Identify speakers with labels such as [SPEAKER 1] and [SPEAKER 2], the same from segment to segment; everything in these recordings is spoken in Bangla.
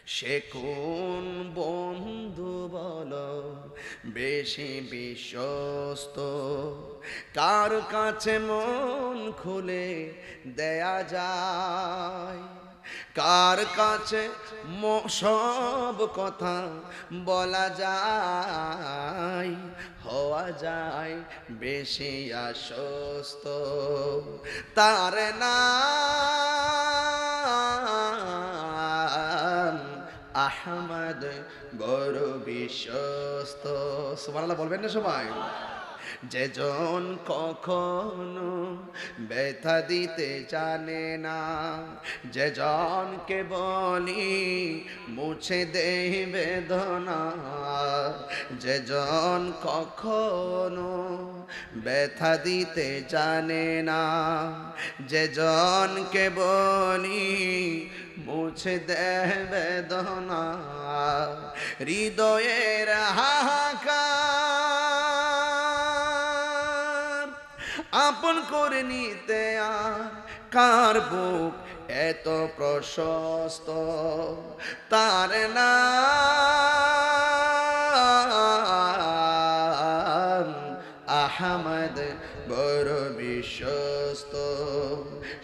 [SPEAKER 1] সে কোন বন্ধু বলো বেশি বিশ্বস্ত, কার কাছে মন খুলে দেয়া যায়, কার কাছে সব কথা বলা যায়, হওয়া যায় বেশি আশ্বস্ত, তার নাম আহমদ, বড় বিশ্বস্ত। সুবহানাল্লাহ বলবেন না সবাই? যেজন কখনো ব্যথা দিতে জানে না, যেজনকে বলি মুছে দেই বেদনা, যেজন কখনো ব্যথা দিতে জানে না, যেজনকে বলি মুছে দেয় বেদনা, হৃদয়ের হাহাকার আপন করে নিতে আর কার বুক এত প্রশস্ত, তার নাম আহমদ, বড় বিশ্বস্ত।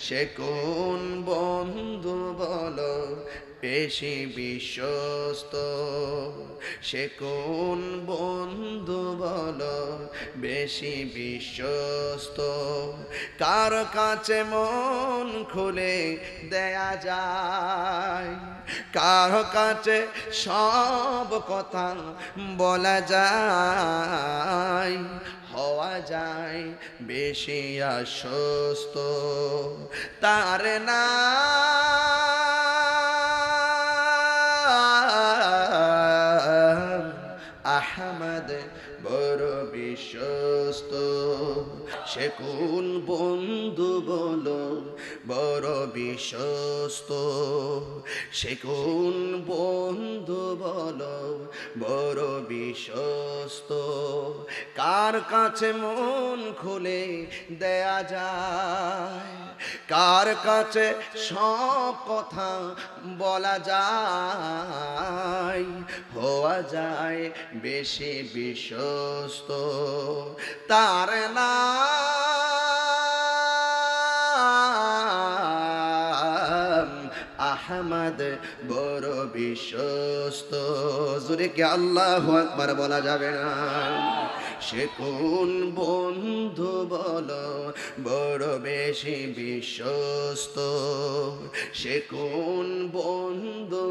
[SPEAKER 1] সে কোন বন্ধু বলো বেশি বিশ্বস্ত, সে কোন বন্ধু বলো বেশি বিশ্বস্ত, কার কাছে মন খুলে দেয়া যায়, কার কাছে সব কথা বলা যায়, হওয়া যায় বেশি আশ্বস্ত, তার নাম আহমদ, বড় বিশ্বস্ত। সে কোন বন্ধু বলো বড় বিশ্বস্ত, সে কোন বন্ধু বলো বড় বিশ্বস্ত, কার কাছে মন খুলে দেয়া যায়, কার কাছে সব কথা বলা যায়, হওয়া যায় বেশি বিশ্বস্ত, তার নাম আহমদ, বড় বিশ্বস্ত। জোরে কি আল্লাহু আকবার বলা যাবে না? সে কোন বন্ধু বলো বড় বেশি বিশ্বস্ত, সে কোন বন্ধু